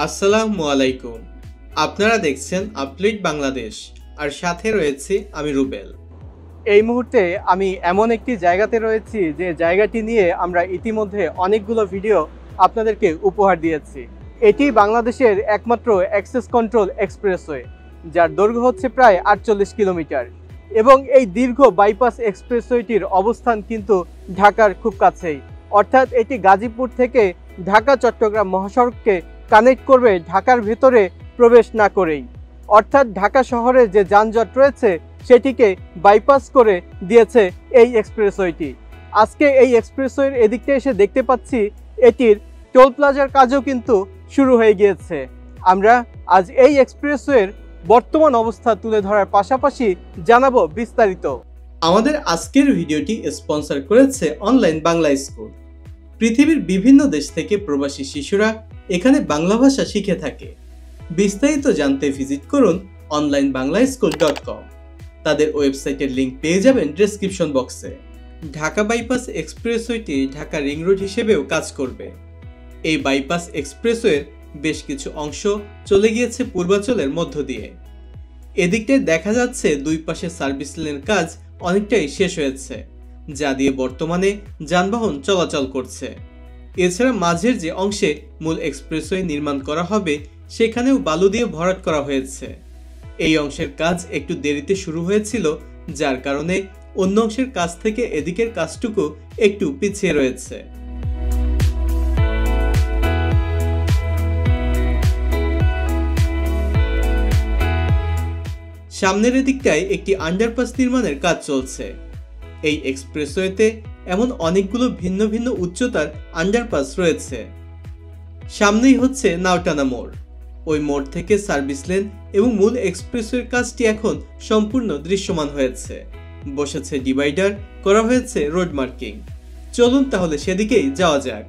আসসালামু আলাইকুম। আপনারা দেখছেন আপডেট বাংলাদেশ, আর সাথে রয়েছে আমি রুবেল। এই মুহূর্তে আমি এমন একটি জায়গাতে রয়েছি যে জায়গাটি নিয়ে আমরা ইতিমধ্যে অনেকগুলো ভিডিও আপনাদেরকে উপহার দিয়েছি। এটি বাংলাদেশের একমাত্র অ্যাক্সেস কন্ট্রোল এক্সপ্রেসওয়ে, যার দৈর্ঘ্য হচ্ছে প্রায় 48 কিলোমিটার, এবং এই দীর্ঘ বাইপাস এক্সপ্রেসওয়েটির অবস্থান কিন্তু ঢাকার খুব কাছেই। অর্থাৎ এটি গাজীপুর থেকে ঢাকা চট্টগ্রাম মহাসড়ককে কানেক্ট করবে ঢাকার ভেতরে প্রবেশ না করেই। অর্থাৎ ঢাকা শহরে যে যানজট রয়েছে সেটিকে বাইপাস করে দিয়েছে এই এক্সপ্রেসওয়েটি। আজকে এই এক্সপ্রেসওয়ের এদিকটা এসে দেখতে পাচ্ছি এটির টোল প্লাজার কাজও কিন্তু শুরু হয়ে গিয়েছে। আমরা আজ এই এক্সপ্রেসওয়ের বর্তমান অবস্থা তুলে ধরার পাশাপাশি জানাবো বিস্তারিত। আমাদের আজকের ভিডিওটি স্পন্সর করেছে অনলাইন বাংলা স্কুল। পৃথিবীর বিভিন্ন দেশ থেকে প্রবাসী শিশুরা এখানে বাংলা ভাষা শিখে থাকে। বিস্তারিত জানতে ভিজিট করুন onlinebanglaschool.com। তাদের ওয়েবসাইটের লিংক পেয়ে যাবেন ডেসক্রিপশন বক্সে। ঢাকা বাইপাস এক্সপ্রেসওয়েটি ঢাকা রিং রোড হিসেবেও কাজ করবে। এই বাইপাস এক্সপ্রেসওয়ের বেশ কিছু অংশ চলে গিয়েছে পূর্বাঞ্চলের মধ্য দিয়ে। এদিকটায় দেখা যাচ্ছে দুই পাশে সার্ভিস লেনের কাজ অনেকটাই শেষ হয়েছে, যা দিয়ে বর্তমানে যানবাহন চলাচল করছে। এছাড়া মাঝের যে অংশে মূল এক্সপ্রেসওয়ে নির্মাণ করা হবে সেখানেও বালু দিয়ে ভরাট করা হয়েছে। এই অংশের কাজ একটু দেরিতে শুরু হয়েছিল, যার কারণে অন্য অংশের কাজ থেকে এদিকের কাজটুকু একটু পিছিয়ে রয়েছে। সামনের এদিকটায় একটি আন্ডারপাস নির্মাণের কাজ চলছে। এই এক্সপ্রেসওয়েতে এমন অনেকগুলো ভিন্ন ভিন্ন উচ্চতার আন্ডারপাস রয়েছে। সামনেই হচ্ছে নাওটানা মোড়। ওই মোড় থেকে সার্ভিস লেন এবং মূল এক্সপ্রেসওয়ের কাজটি এখন সম্পূর্ণ দৃশ্যমান হয়েছে। বসেছে ডিভাইডার, করা হয়েছে রোড মার্কিং। চলুন তাহলে সেদিকেই যাওয়া যাক।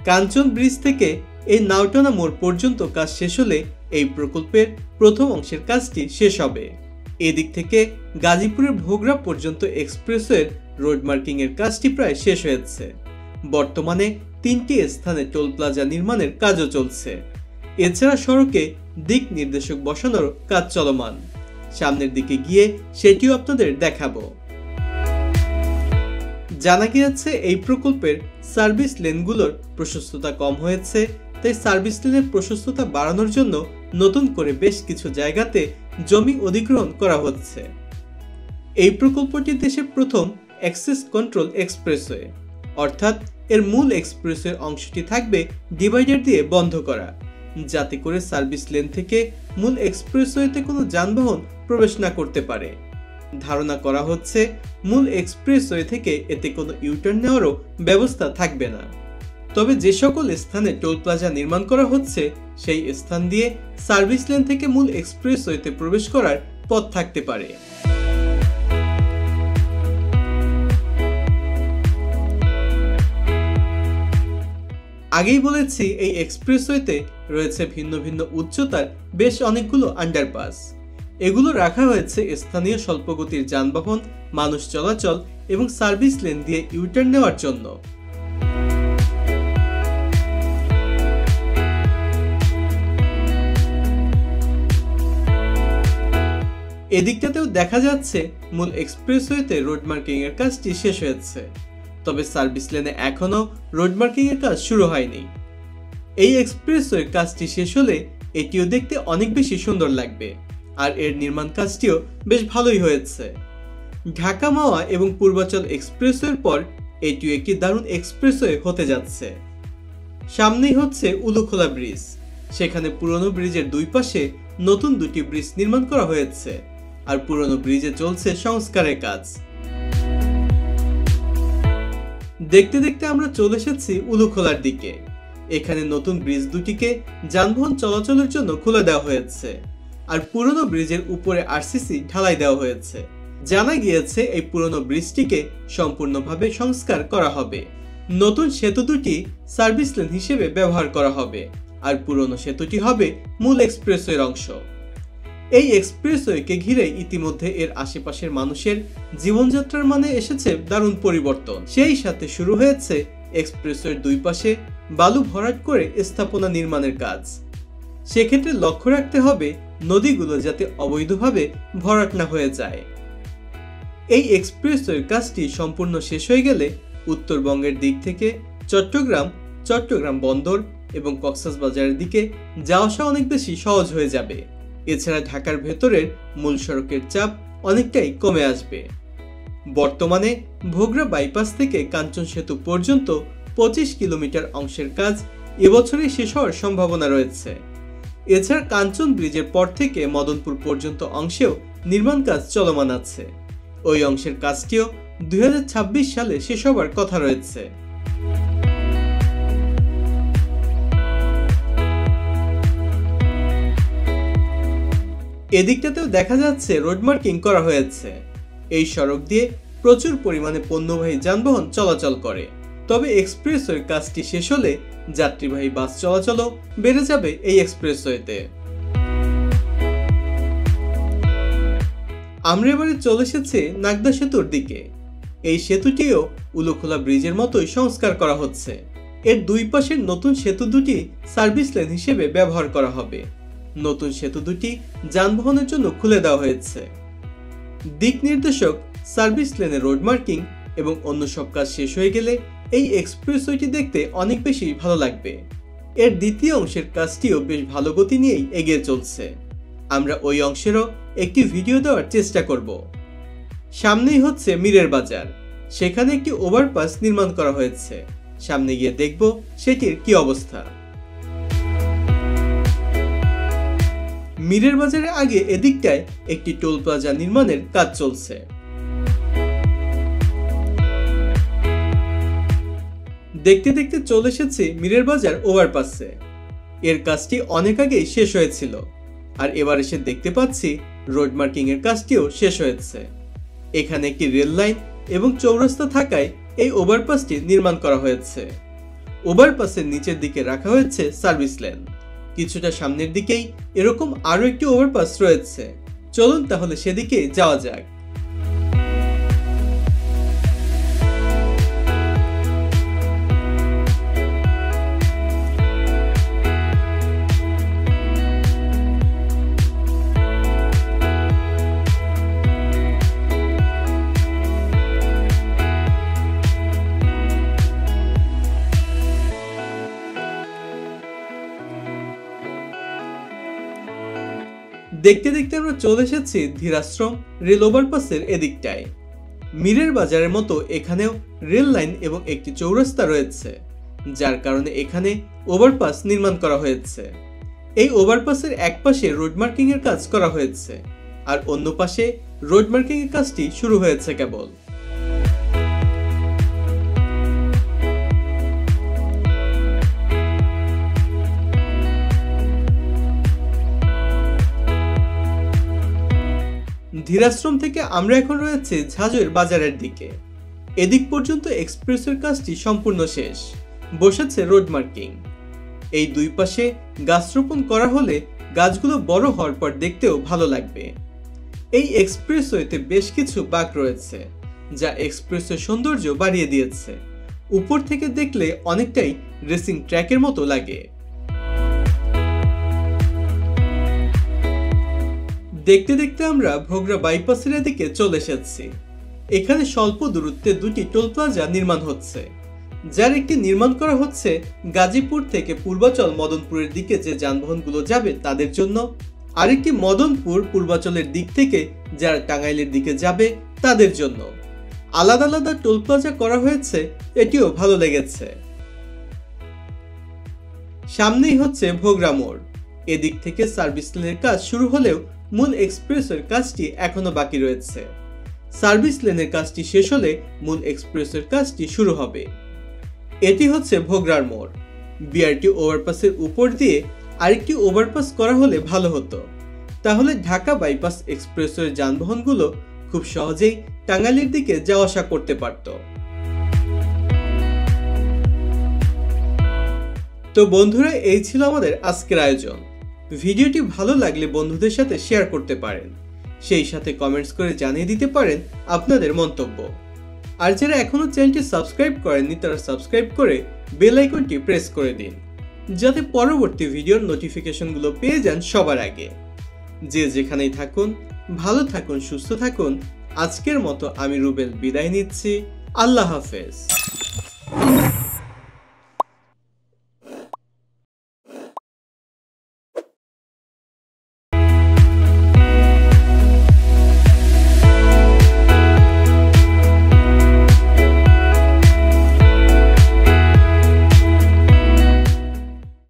কাঞ্চন ব্রিজ থেকে এই নাওটানা মোড় পর্যন্ত কাজ শেষ হলে এই প্রকল্পের প্রথম অংশের কাজটি শেষ হবে। এদিক থেকে গাজীপুরের ভোগড়া পর্যন্ত এক্সপ্রেসওয়ের রোড মার্কিং এর কাজটি প্রায় শেষ হয়েছে। বর্তমানে 3টি স্থানে টোল প্লাজা নির্মাণের কাজও চলছে। এছাড়া সড়কে দিক নির্দেশক বসানোর কাজ চলমান। সামনের দিকে গিয়ে সেটিও আপনাদের দেখাবো। জানা গিয়েছে এই প্রকল্পের সার্ভিস লেনগুলোর প্রশস্ততা কম হয়েছে, তাই সার্ভিস লেনের প্রশস্ততা বাড়ানোর জন্য নতুন করে বেশ কিছু জায়গাতে জমি অধিগ্রহণ করা হচ্ছে। এই প্রকল্পটি দেশের প্রথম অ্যাক্সেস কন্ট্রোল এক্সপ্রেসওয়ে, অর্থাৎ এর মূল এক্সপ্রেসওয়ে অংশটি থাকবে ডিভাইডার দিয়ে বন্ধ করা, যাতে করে সার্ভিস লেন থেকে মূল এক্সপ্রেসওয়েতে কোনো যানবাহন প্রবেশ না করতে পারে। ধারণা করা হচ্ছে মূল এক্সপ্রেসওয়ে থেকে এতে কোনো ইউটার্ন নেওয়ারও ব্যবস্থা থাকবে না। তবে যে সকল স্থানে টোল প্লাজা নির্মাণ করা হচ্ছে সেই স্থান দিয়ে সার্ভিস লেন থেকে মূল এক্সপ্রেসওয়েতে প্রবেশ করার পথ থাকতে পারে। আগেই বলেছি এই এক্সপ্রেসওয়েতে রয়েছে ভিন্ন ভিন্ন উচ্চতার বেশ অনেকগুলো আন্ডারপাস। এগুলো রাখা হয়েছে স্থানীয় স্বল্পগতির যানবাহন, মানুষ চলাচল এবং সার্ভিস লেন দিয়ে ইউটার্ন নেওয়ার জন্য। এদিকটাতেও দেখা যাচ্ছে মূল এক্সপ্রেসওয়েতে রোড মার্কিং এর কাজটি শেষ হয়েছে, তবে সার্ভিস লেনে এখনো রোড মার্কিং এর কাজ শুরু হয়নি। এই এক্সপ্রেসওয়ের কাজটি শেষ হলে এটিও দেখতে অনেক বেশি সুন্দর লাগবে, আর এর নির্মাণ কাজটিও বেশ ভালোই হয়েছে। ঢাকা মাওয়া এবং পূর্বাঞ্চল এক্সপ্রেসওয়ের পর এটিও একটি দারুণ এক্সপ্রেসওয়ে হতে যাচ্ছে। সামনেই হচ্ছে উলুখোলা ব্রিজ। সেখানে পুরনো ব্রিজের দুই পাশে নতুন দুটি ব্রিজ নির্মাণ করা হয়েছে, আর পুরনো ব্রিজে চলছে সংস্কারের কাজ। দেখতে দেখতে আমরা চলে এসেছি উলুখোলার দিকে। এখানে নতুন ব্রিজ দুটিকে যানবাহন চলাচলের জন্য খুলে দেওয়া হয়েছে, আর পুরনো ব্রিজের উপরে আরসিসি ঢালাই দেওয়া হয়েছে। জানা গিয়েছে এই পুরনো ব্রিজটিকে সম্পূর্ণভাবে সংস্কার করা হবে। নতুন সেতু দুটি সার্ভিস লেন হিসেবে ব্যবহার করা হবে, আর পুরনো সেতুটি হবে মূল এক্সপ্রেসওয়ের অংশ। এই এক্সপ্রেসওয়েকে ঘিরে ইতিমধ্যে এর আশেপাশের মানুষের জীবনযাত্রার মানে এসেছে দারুণ পরিবর্তন। সেই সাথে শুরু হয়েছে এক্সপ্রেসওয়ের দুই পাশে বালু ভরাট করে স্থাপনা নির্মাণের কাজ। সেক্ষেত্রে লক্ষ্য রাখতে হবে নদীগুলো যাতে অবৈধভাবে ভরাট না হয়ে যায়। এই এক্সপ্রেসওয়ের কাজটি সম্পূর্ণ শেষ হয়ে গেলে উত্তরবঙ্গের দিক থেকে চট্টগ্রাম বন্দর এবং কক্সবাজারের দিকে যাওয়া আসা অনেক বেশি সহজ হয়ে যাবে। এছাড়া ঢাকার ভেতরের মূল সড়কের চাপ অনেকটাই কমে আসবে। বর্তমানে ভোগড়া বাইপাস থেকে কাঞ্চন সেতু পর্যন্ত 25 কিলোমিটার অংশের কাজ এবছরই শেষ হওয়ার সম্ভাবনা রয়েছে। এছাড়া কাঞ্চন ব্রিজের পর থেকে মদনপুর পর্যন্ত অংশেও নির্মাণ কাজ চলমান আছে। ওই অংশের কাজটিও 2026 সালে শেষ হবার কথা রয়েছে। এদিকটাতেও দেখা যাচ্ছে রোড মার্কিং করা হয়েছে। এই সড়ক দিয়ে প্রচুর পরিমাণে পণ্যবাহী যানবাহন চলাচল করে। তবে এক্সপ্রেসওয়ের কাজটি শেষ হলে যাত্রীবাহী বাস চলাচলও বেড়ে যাবে এই এক্সপ্রেসওয়েতে। আমরা এবারে চলে এসেছি নাগদা সেতুর দিকে। এই সেতুটিও উলুখোলা ব্রিজের মতোই সংস্কার করা হচ্ছে। এর দুই পাশের নতুন সেতু দুটি সার্ভিস লেন হিসেবে ব্যবহার করা হবে। নতুন সেতু দুটি যানবাহনের জন্য খুলে দেওয়া হয়েছে। দিক নির্দেশক, সার্ভিস লেনে রোড মার্কিং এবং অন্য সব কাজ শেষ হয়ে গেলে এই এক্সপ্রেসওয়েটি দেখতে অনেক বেশি ভালো লাগবে। এর দ্বিতীয় অংশের কাজটিও বেশ ভালো গতি নিয়েই এগিয়ে চলছে। আমরা ওই অংশেরও একটি ভিডিও দেওয়ার চেষ্টা করব। সামনেই হচ্ছে মীরের বাজার। সেখানে একটি ওভারপাস নির্মাণ করা হয়েছে। সামনে গিয়ে দেখব সেটির কি অবস্থা। মীরের বাজারের আগে এদিকটায় একটি টোল প্লাজা নির্মাণের কাজ চলছে। দেখতে দেখতে চলে এসেছি মীরের বাজার ওভারপাসে। এর কাজটি অনেক আগেই শেষ হয়েছিল, আর এবার এসে দেখতে পাচ্ছি রোড মার্কিং এর কাজটিও শেষ হয়েছে। এখানে একটি রেল লাইন এবং চৌরাস্তা থাকায় এই ওভারপাসটি নির্মাণ করা হয়েছে। ওভারপাসের নিচের দিকে রাখা হয়েছে সার্ভিস লেন। কিছুটা সামনের দিকেই এরকম আরো একটি ওভারপাস রয়েছে। চলুন তাহলে সেদিকে যাওয়া যাক। দেখতে দেখতে আমরা চলে এসেছি ধীরাশ্রম রেল ওভারপাসের এদিকটায়। মীরের বাজারের মতো এখানেও রেল লাইন এবং একটি চৌরাস্তা রয়েছে, যার কারণে এখানে ওভারপাস নির্মাণ করা হয়েছে। এই ওভারপাসের এক পাশে রোড মার্কিং এর কাজ করা হয়েছে, আর অন্য পাশে রোড মার্কিং এর কাজটি শুরু হয়েছে কেবল। ধীরাশ্রম থেকে আমরা এখন রয়েছে ঝাঁঝের বাজারের দিকে। এদিক পর্যন্ত এক্সপ্রেসের কাজটি সম্পূর্ণ শেষ। বসেছে রোড মার্কিং। এই দুই পাশে গাছ রোপণ করা হলে গাছগুলো বড় হওয়ার পর দেখতেও ভালো লাগবে। এই এক্সপ্রেসওয়েতে বেশ কিছু বাঁক রয়েছে, যা এক্সপ্রেসের সৌন্দর্য বাড়িয়ে দিয়েছে। উপর থেকে দেখলে অনেকটাই রেসিং ট্র্যাকের মতো লাগে। দেখতে দেখতে আমরা ভোগড়া বাইপাসের দিকে চলে এসেছি। এখানে স্বল্প দূরত্বে দুটি টোল প্লাজা নির্মাণ হচ্ছে, যার একটি নির্মাণ করা হচ্ছে গাজীপুর থেকে পূর্বাচল মদনপুরের দিকে যে যানবাহনগুলো যাবে তাদের জন্য, আরেকটি মদনপুর পূর্বাচলের দিক থেকে যারা টাঙ্গাইলের দিকে যাবে তাদের জন্য। আলাদা আলাদা টোল প্লাজা করা হয়েছে, এটিও ভালো লেগেছে। সামনেই হচ্ছে ভোগড়া মোড়। এদিক থেকে সার্ভিস লেনের কাজ শুরু হলেও মূল এক্সপ্রেসের কাজটি এখনো বাকি রয়েছে। সার্ভিস লেনের কাজটি শেষ হলে মূল এক্সপ্রেসের কাজটি শুরু হবে। এটি হচ্ছে ভোগড়ার মোড়। বিআরটি ওভারপাসের উপর দিয়ে আরেকটি ওভারপাস করা হলে ভালো হতো, তাহলে ঢাকা বাইপাস এক্সপ্রেসের যানবাহনগুলো খুব সহজেই টাঙ্গাইলের দিকে যাওয়া আসা করতে পারত। তো বন্ধুরা, এই ছিল আমাদের আজকের আয়োজন। ভিডিওটি ভালো লাগলে বন্ধুদের সাথে শেয়ার করতে পারেন, সেই সাথে কমেন্টস করে জানিয়ে দিতে পারেন আপনাদের মন্তব্য। আর যারা এখনো চ্যানেলটি সাবস্ক্রাইব করেননি তারা সাবস্ক্রাইব করে বেল আইকনটি প্রেস করে দিন, যাতে পরবর্তী ভিডিওর নোটিফিকেশনগুলো পেয়ে যান সবার আগে। যে যেখানেই থাকুন ভালো থাকুন, সুস্থ থাকুন। আজকের মতো আমি রুবেল বিদায় নিচ্ছি। আল্লাহ হাফেজ।